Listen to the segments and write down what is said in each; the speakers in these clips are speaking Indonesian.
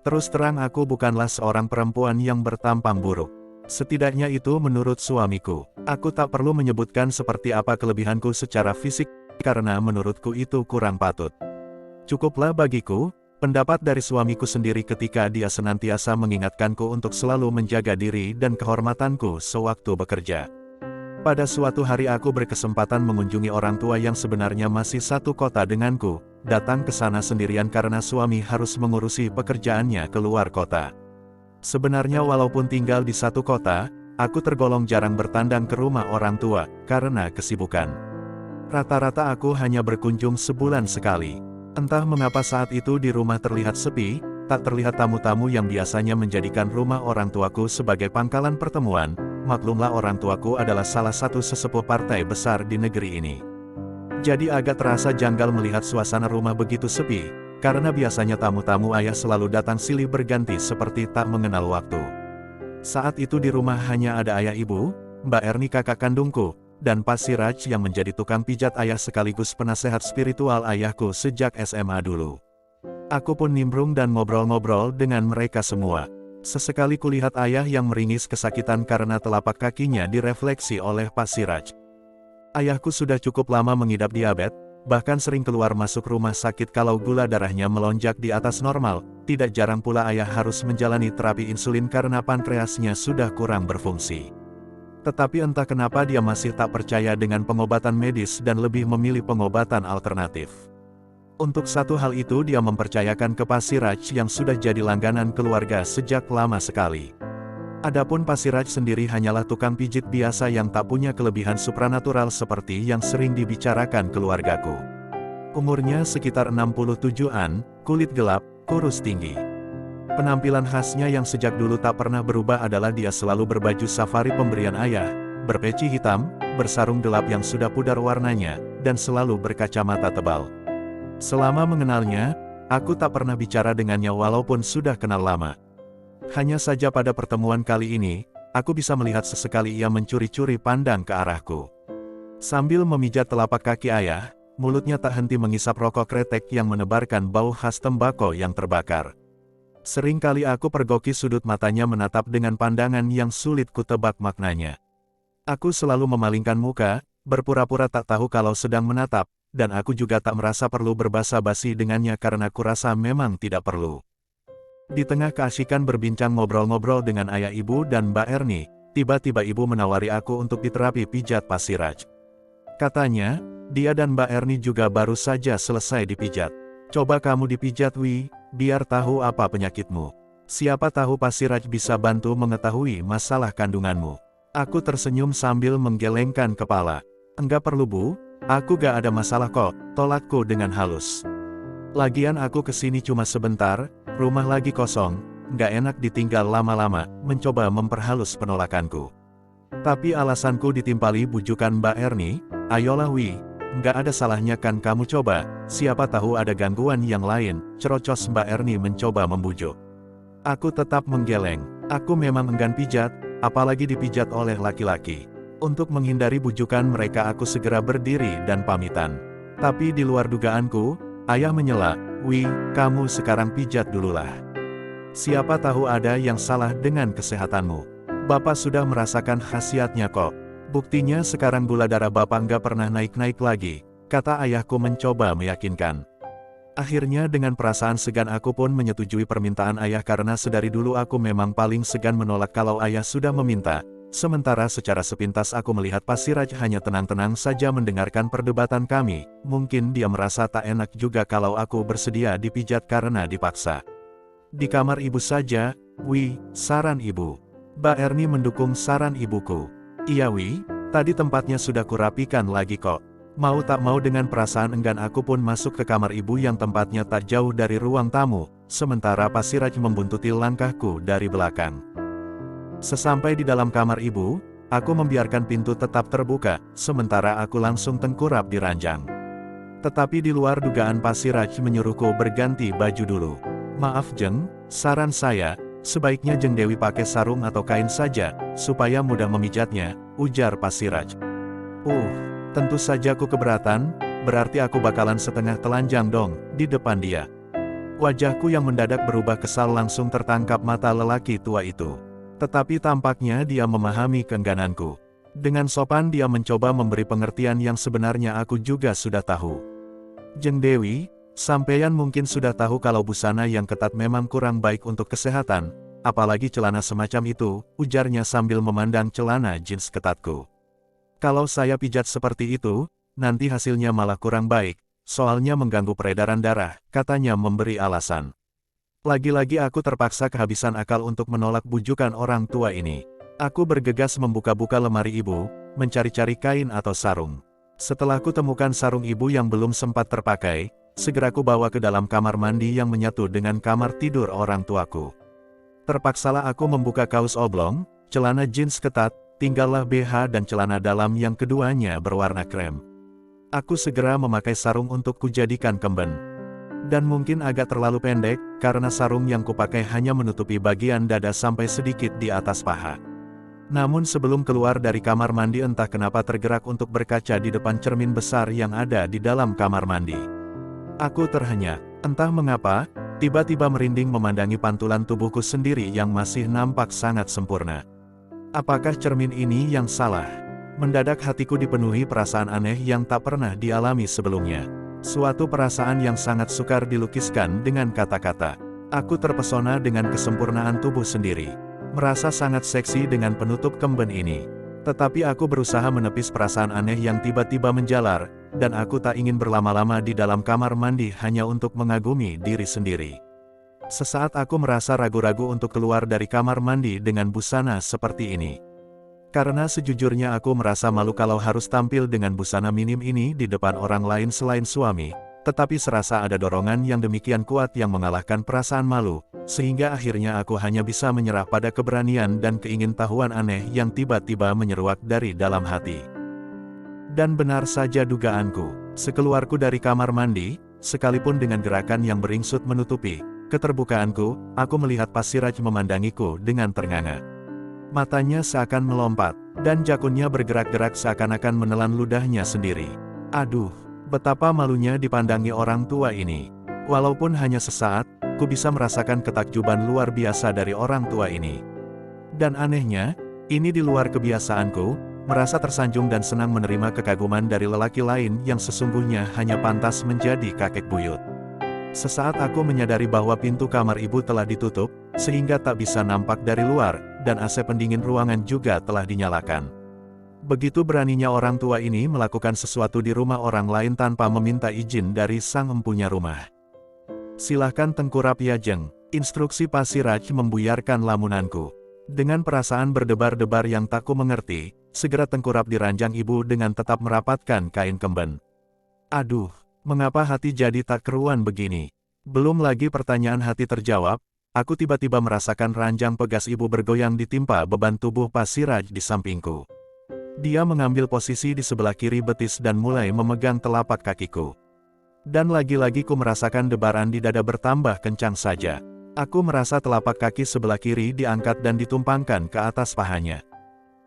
Terus terang aku bukanlah seorang perempuan yang bertampang buruk. Setidaknya itu menurut suamiku. Aku tak perlu menyebutkan seperti apa kelebihanku secara fisik, karena menurutku itu kurang patut. Cukuplah bagiku, pendapat dari suamiku sendiri ketika dia senantiasa mengingatkanku untuk selalu menjaga diri dan kehormatanku sewaktu bekerja. Pada suatu hari aku berkesempatan mengunjungi orang tua yang sebenarnya masih satu kota denganku, datang ke sana sendirian karena suami harus mengurusi pekerjaannya keluar kota. Sebenarnya walaupun tinggal di satu kota, aku tergolong jarang bertandang ke rumah orang tua, karena kesibukan. Rata-rata aku hanya berkunjung sebulan sekali. Entah mengapa saat itu di rumah terlihat sepi, tak terlihat tamu-tamu yang biasanya menjadikan rumah orang tuaku sebagai pangkalan pertemuan. Maklumlah orang tuaku adalah salah satu sesepuh partai besar di negeri ini. Jadi agak terasa janggal melihat suasana rumah begitu sepi, karena biasanya tamu-tamu ayah selalu datang silih berganti seperti tak mengenal waktu. Saat itu di rumah hanya ada ayah ibu, Mbak Erni kakak kandungku, dan Pak Siraj yang menjadi tukang pijat ayah sekaligus penasehat spiritual ayahku sejak SMA dulu. Aku pun nimbrung dan ngobrol-ngobrol dengan mereka semua. Sesekali kulihat ayah yang meringis kesakitan karena telapak kakinya direfleksi oleh Pak Siraj. Ayahku sudah cukup lama mengidap diabetes, bahkan sering keluar masuk rumah sakit kalau gula darahnya melonjak di atas normal. Tidak jarang pula ayah harus menjalani terapi insulin karena pankreasnya sudah kurang berfungsi. Tetapi entah kenapa dia masih tak percaya dengan pengobatan medis dan lebih memilih pengobatan alternatif. Untuk satu hal itu dia mempercayakan ke Pak Siraj yang sudah jadi langganan keluarga sejak lama sekali. Adapun Pak Siraj sendiri hanyalah tukang pijit biasa yang tak punya kelebihan supranatural seperti yang sering dibicarakan keluargaku. Umurnya sekitar 67-an, kulit gelap, kurus tinggi. Penampilan khasnya yang sejak dulu tak pernah berubah adalah dia selalu berbaju safari pemberian ayah, berpeci hitam, bersarung gelap yang sudah pudar warnanya, dan selalu berkacamata tebal. Selama mengenalnya, aku tak pernah bicara dengannya walaupun sudah kenal lama. Hanya saja pada pertemuan kali ini, aku bisa melihat sesekali ia mencuri-curi pandang ke arahku. Sambil memijat telapak kaki ayah, mulutnya tak henti mengisap rokok kretek yang menebarkan bau khas tembakau yang terbakar. Seringkali aku pergoki sudut matanya menatap dengan pandangan yang sulit kutebak maknanya. Aku selalu memalingkan muka, berpura-pura tak tahu kalau sedang menatap, dan aku juga tak merasa perlu berbasa-basi dengannya karena kurasa memang tidak perlu. Di tengah keasikan berbincang ngobrol-ngobrol dengan ayah ibu dan Mbak Erni, tiba-tiba ibu menawari aku untuk diterapi pijat Pak Siraj. Katanya, dia dan Mbak Erni juga baru saja selesai dipijat. Coba kamu dipijat Wi, biar tahu apa penyakitmu. Siapa tahu Pak Siraj bisa bantu mengetahui masalah kandunganmu. Aku tersenyum sambil menggelengkan kepala. Enggak perlu Bu. Aku gak ada masalah kok, tolakku dengan halus. Lagian aku kesini cuma sebentar, rumah lagi kosong, gak enak ditinggal lama-lama, mencoba memperhalus penolakanku. Tapi alasanku ditimpali bujukan Mbak Erni, ayolah Wi, gak ada salahnya kan kamu coba, siapa tahu ada gangguan yang lain, cerocos Mbak Erni mencoba membujuk. Aku tetap menggeleng, aku memang enggan pijat, apalagi dipijat oleh laki-laki. Untuk menghindari bujukan mereka aku segera berdiri dan pamitan. Tapi di luar dugaanku, ayah menyela, Wi, kamu sekarang pijat dululah. Siapa tahu ada yang salah dengan kesehatanmu. Bapak sudah merasakan khasiatnya kok. Buktinya sekarang gula darah Bapak nggak pernah naik-naik lagi, kata ayahku mencoba meyakinkan. Akhirnya dengan perasaan segan aku pun menyetujui permintaan ayah karena sedari dulu aku memang paling segan menolak kalau ayah sudah meminta. Sementara secara sepintas aku melihat Pak Siraj hanya tenang-tenang saja mendengarkan perdebatan kami, mungkin dia merasa tak enak juga kalau aku bersedia dipijat karena dipaksa. Di kamar ibu saja, Wi, saran ibu. Mbak Erni mendukung saran ibuku. Iya Wi, tadi tempatnya sudah kurapikan lagi kok. Mau tak mau dengan perasaan enggan aku pun masuk ke kamar ibu yang tempatnya tak jauh dari ruang tamu, sementara Pak Siraj membuntuti langkahku dari belakang. Sesampai di dalam kamar ibu, aku membiarkan pintu tetap terbuka, sementara aku langsung tengkurap di ranjang. Tetapi di luar dugaan Pak Siraj menyuruhku berganti baju dulu. Maaf Jeng, saran saya, sebaiknya Jeng Dewi pakai sarung atau kain saja, supaya mudah memijatnya, ujar Pak Siraj. Tentu saja aku keberatan, berarti aku bakalan setengah telanjang dong, di depan dia. Wajahku yang mendadak berubah kesal langsung tertangkap mata lelaki tua itu. Tetapi tampaknya dia memahami keenggananku. Dengan sopan dia mencoba memberi pengertian yang sebenarnya aku juga sudah tahu. Jeng Dewi, sampeyan mungkin sudah tahu kalau busana yang ketat memang kurang baik untuk kesehatan, apalagi celana semacam itu, ujarnya sambil memandang celana jeans ketatku. Kalau saya pijat seperti itu, nanti hasilnya malah kurang baik, soalnya mengganggu peredaran darah, katanya memberi alasan. Lagi-lagi aku terpaksa kehabisan akal untuk menolak bujukan orang tua ini. Aku bergegas membuka-buka lemari ibu, mencari-cari kain atau sarung. Setelah ku temukan sarung ibu yang belum sempat terpakai, segera ku bawa ke dalam kamar mandi yang menyatu dengan kamar tidur orang tuaku. Terpaksalah aku membuka kaos oblong, celana jeans ketat, tinggallah BH dan celana dalam yang keduanya berwarna krem. Aku segera memakai sarung untuk kujadikan kemben. Dan mungkin agak terlalu pendek, karena sarung yang kupakai hanya menutupi bagian dada sampai sedikit di atas paha. Namun sebelum keluar dari kamar mandi entah kenapa tergerak untuk berkaca di depan cermin besar yang ada di dalam kamar mandi. Aku terhenyak, entah mengapa, tiba-tiba merinding memandangi pantulan tubuhku sendiri yang masih nampak sangat sempurna. Apakah cermin ini yang salah? Mendadak hatiku dipenuhi perasaan aneh yang tak pernah dialami sebelumnya. Suatu perasaan yang sangat sukar dilukiskan dengan kata-kata. Aku terpesona dengan kesempurnaan tubuh sendiri. Merasa sangat seksi dengan penutup kemben ini. Tetapi aku berusaha menepis perasaan aneh yang tiba-tiba menjalar, dan aku tak ingin berlama-lama di dalam kamar mandi hanya untuk mengagumi diri sendiri. Sesaat aku merasa ragu-ragu untuk keluar dari kamar mandi dengan busana seperti ini. Karena sejujurnya aku merasa malu kalau harus tampil dengan busana minim ini di depan orang lain selain suami, tetapi serasa ada dorongan yang demikian kuat yang mengalahkan perasaan malu, sehingga akhirnya aku hanya bisa menyerah pada keberanian dan keingintahuan aneh yang tiba-tiba menyeruak dari dalam hati. Dan benar saja dugaanku, sekeluarku dari kamar mandi, sekalipun dengan gerakan yang beringsut menutupi keterbukaanku, aku melihat Pasiraj memandangiku dengan ternganga. Matanya seakan melompat, dan jakunnya bergerak-gerak seakan-akan menelan ludahnya sendiri. Aduh, betapa malunya dipandangi orang tua ini. Walaupun hanya sesaat, ku bisa merasakan ketakjuban luar biasa dari orang tua ini. Dan anehnya, ini di luar kebiasaanku, merasa tersanjung dan senang menerima kekaguman dari lelaki lain yang sesungguhnya hanya pantas menjadi kakek buyut. Sesaat aku menyadari bahwa pintu kamar ibu telah ditutup, sehingga tak bisa nampak dari luar, dan AC pendingin ruangan juga telah dinyalakan. Begitu beraninya orang tua ini melakukan sesuatu di rumah orang lain tanpa meminta izin dari sang empunya rumah. Silahkan tengkurap ya Jeng, instruksi Pasiraj membuyarkan lamunanku. Dengan perasaan berdebar-debar yang tak ku mengerti, segera tengkurap di ranjang ibu dengan tetap merapatkan kain kemben. Aduh, mengapa hati jadi tak keruan begini? Belum lagi pertanyaan hati terjawab, aku tiba-tiba merasakan ranjang pegas ibu bergoyang ditimpa beban tubuh Pasiraj di sampingku. Dia mengambil posisi di sebelah kiri betis dan mulai memegang telapak kakiku. Dan lagi-lagi ku merasakan debaran di dada bertambah kencang saja. Aku merasa telapak kaki sebelah kiri diangkat dan ditumpangkan ke atas pahanya.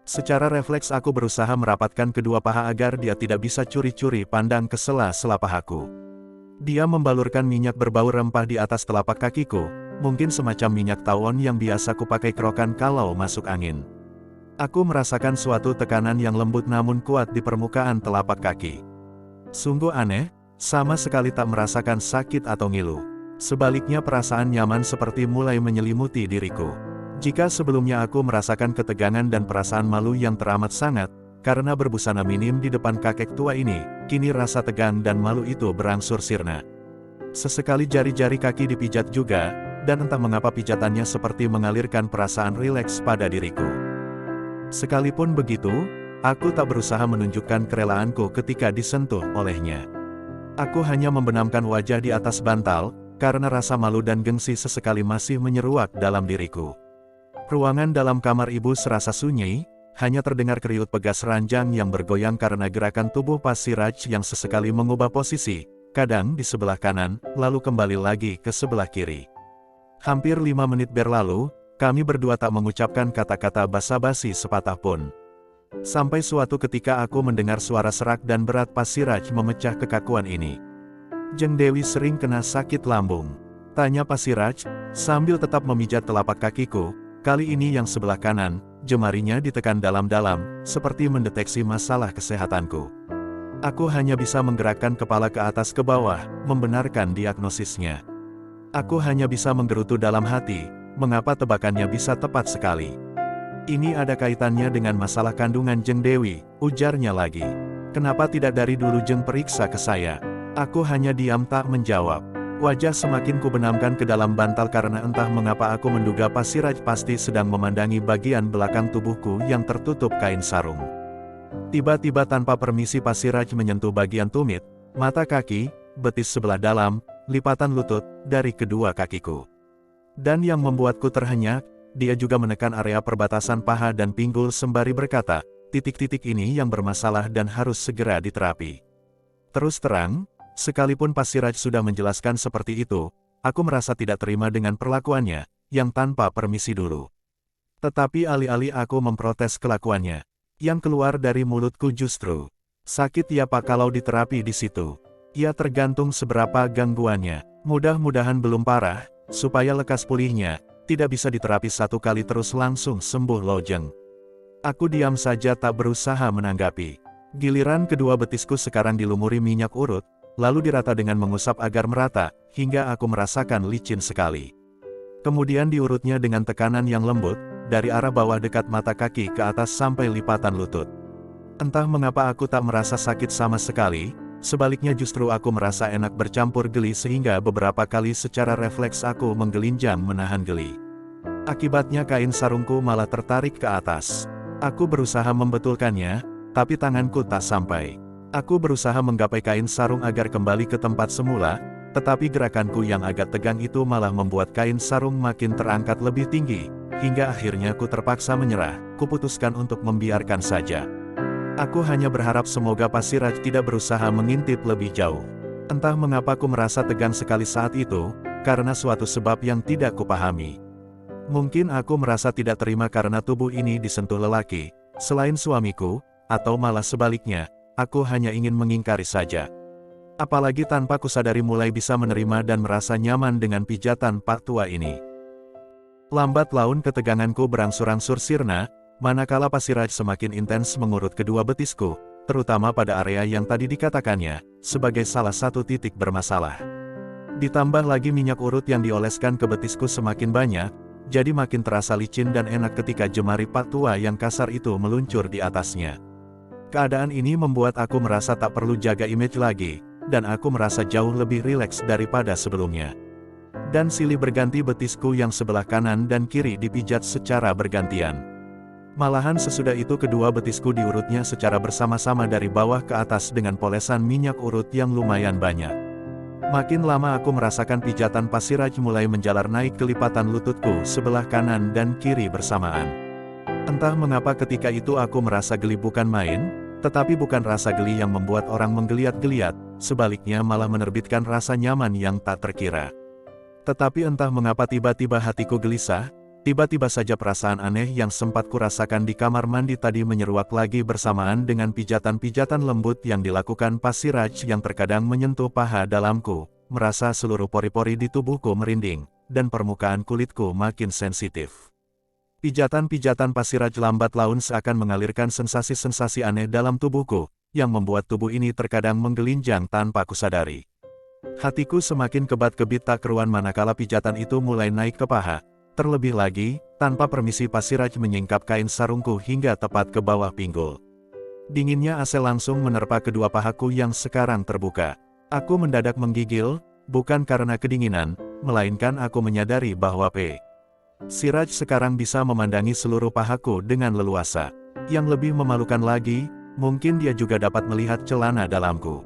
Secara refleks aku berusaha merapatkan kedua paha agar dia tidak bisa curi-curi pandang ke sela-sela pahaku. Dia membalurkan minyak berbau rempah di atas telapak kakiku, mungkin semacam minyak tawon yang biasa kupakai kerokan kalau masuk angin. Aku merasakan suatu tekanan yang lembut namun kuat di permukaan telapak kaki. Sungguh aneh, sama sekali tak merasakan sakit atau ngilu. Sebaliknya perasaan nyaman seperti mulai menyelimuti diriku. Jika sebelumnya aku merasakan ketegangan dan perasaan malu yang teramat sangat, karena berbusana minim di depan kakek tua ini, kini rasa tegang dan malu itu berangsur sirna. Sesekali jari-jari kaki dipijat juga, dan entah mengapa pijatannya seperti mengalirkan perasaan rileks pada diriku. Sekalipun begitu, aku tak berusaha menunjukkan kerelaanku ketika disentuh olehnya. Aku hanya membenamkan wajah di atas bantal, karena rasa malu dan gengsi sesekali masih menyeruak dalam diriku. Ruangan dalam kamar ibu serasa sunyi, hanya terdengar kriut pegas ranjang yang bergoyang karena gerakan tubuh Pasiraj yang sesekali mengubah posisi, kadang di sebelah kanan, lalu kembali lagi ke sebelah kiri. Hampir 5 menit berlalu, kami berdua tak mengucapkan kata-kata basa-basi sepatah pun. Sampai suatu ketika aku mendengar suara serak dan berat Pasiraj memecah kekakuan ini. Jeng Dewi sering kena sakit lambung. Tanya Pasiraj, sambil tetap memijat telapak kakiku, kali ini yang sebelah kanan, jemarinya ditekan dalam-dalam, seperti mendeteksi masalah kesehatanku. Aku hanya bisa menggerakkan kepala ke atas ke bawah, membenarkan diagnosisnya. Aku hanya bisa menggerutu dalam hati, mengapa tebakannya bisa tepat sekali. Ini ada kaitannya dengan masalah kandungan Jeng Dewi, ujarnya lagi. Kenapa tidak dari dulu Jeng periksa ke saya? Aku hanya diam tak menjawab. Wajah semakin kubenamkan ke dalam bantal karena entah mengapa aku menduga Pasiraj pasti sedang memandangi bagian belakang tubuhku yang tertutup kain sarung. Tiba-tiba tanpa permisi Pasiraj menyentuh bagian tumit, mata kaki, betis sebelah dalam, lipatan lutut, dari kedua kakiku. Dan yang membuatku terhenyak, dia juga menekan area perbatasan paha dan pinggul sembari berkata, titik-titik ini yang bermasalah dan harus segera diterapi. Terus terang, sekalipun Pasiraj sudah menjelaskan seperti itu, aku merasa tidak terima dengan perlakuannya, yang tanpa permisi dulu. Tetapi alih-alih aku memprotes kelakuannya, yang keluar dari mulutku justru, sakit ya Pak kalau diterapi di situ. Ya tergantung seberapa gangguannya, mudah-mudahan belum parah, supaya lekas pulihnya, tidak bisa diterapi satu kali terus langsung sembuh loh Jeng. Aku diam saja tak berusaha menanggapi. Giliran kedua betisku sekarang dilumuri minyak urut, lalu dirata dengan mengusap agar merata, hingga aku merasakan licin sekali. Kemudian diurutnya dengan tekanan yang lembut, dari arah bawah dekat mata kaki ke atas sampai lipatan lutut. Entah mengapa aku tak merasa sakit sama sekali, sebaliknya justru aku merasa enak bercampur geli sehingga beberapa kali secara refleks aku menggelinjang menahan geli. Akibatnya kain sarungku malah tertarik ke atas. Aku berusaha membetulkannya, tapi tanganku tak sampai. Aku berusaha menggapai kain sarung agar kembali ke tempat semula, tetapi gerakanku yang agak tegang itu malah membuat kain sarung makin terangkat lebih tinggi, hingga akhirnya ku terpaksa menyerah, kuputuskan untuk membiarkan saja. Aku hanya berharap semoga Pasiraj tidak berusaha mengintip lebih jauh. Entah mengapa ku merasa tegang sekali saat itu, karena suatu sebab yang tidak kupahami. Mungkin aku merasa tidak terima karena tubuh ini disentuh lelaki, selain suamiku, atau malah sebaliknya, aku hanya ingin mengingkari saja. Apalagi tanpa kusadari mulai bisa menerima dan merasa nyaman dengan pijatan Pak Tua ini. Lambat laun keteganganku berangsur-angsur sirna, manakala Pasiraj semakin intens mengurut kedua betisku, terutama pada area yang tadi dikatakannya, sebagai salah satu titik bermasalah. Ditambah lagi minyak urut yang dioleskan ke betisku semakin banyak, jadi makin terasa licin dan enak ketika jemari Pak Tua yang kasar itu meluncur di atasnya. Keadaan ini membuat aku merasa tak perlu jaga image lagi, dan aku merasa jauh lebih rileks daripada sebelumnya. Dan silih berganti betisku yang sebelah kanan dan kiri dipijat secara bergantian. Malahan sesudah itu kedua betisku diurutnya secara bersama-sama dari bawah ke atas dengan polesan minyak urut yang lumayan banyak. Makin lama aku merasakan pijatan Pasiraj mulai menjalar naik ke lipatan lututku sebelah kanan dan kiri bersamaan. Entah mengapa ketika itu aku merasa geli bukan main, tetapi bukan rasa geli yang membuat orang menggeliat-geliat, sebaliknya malah menerbitkan rasa nyaman yang tak terkira. Tetapi entah mengapa tiba-tiba hatiku gelisah, tiba-tiba saja perasaan aneh yang sempat kurasakan di kamar mandi tadi menyeruak lagi bersamaan dengan pijatan-pijatan lembut yang dilakukan Pasiraj yang terkadang menyentuh paha dalamku, merasa seluruh pori-pori di tubuhku merinding, dan permukaan kulitku makin sensitif. Pijatan-pijatan Pasiraj lambat laun seakan mengalirkan sensasi-sensasi aneh dalam tubuhku, yang membuat tubuh ini terkadang menggelinjang tanpa kusadari. Hatiku semakin kebat-kebit tak keruan manakala pijatan itu mulai naik ke paha. Terlebih lagi, tanpa permisi Pasiraj menyingkap kain sarungku hingga tepat ke bawah pinggul. Dinginnya AC langsung menerpa kedua pahaku yang sekarang terbuka. Aku mendadak menggigil, bukan karena kedinginan, melainkan aku menyadari bahwa Pasiraj sekarang bisa memandangi seluruh pahaku dengan leluasa. Yang lebih memalukan lagi, mungkin dia juga dapat melihat celana dalamku.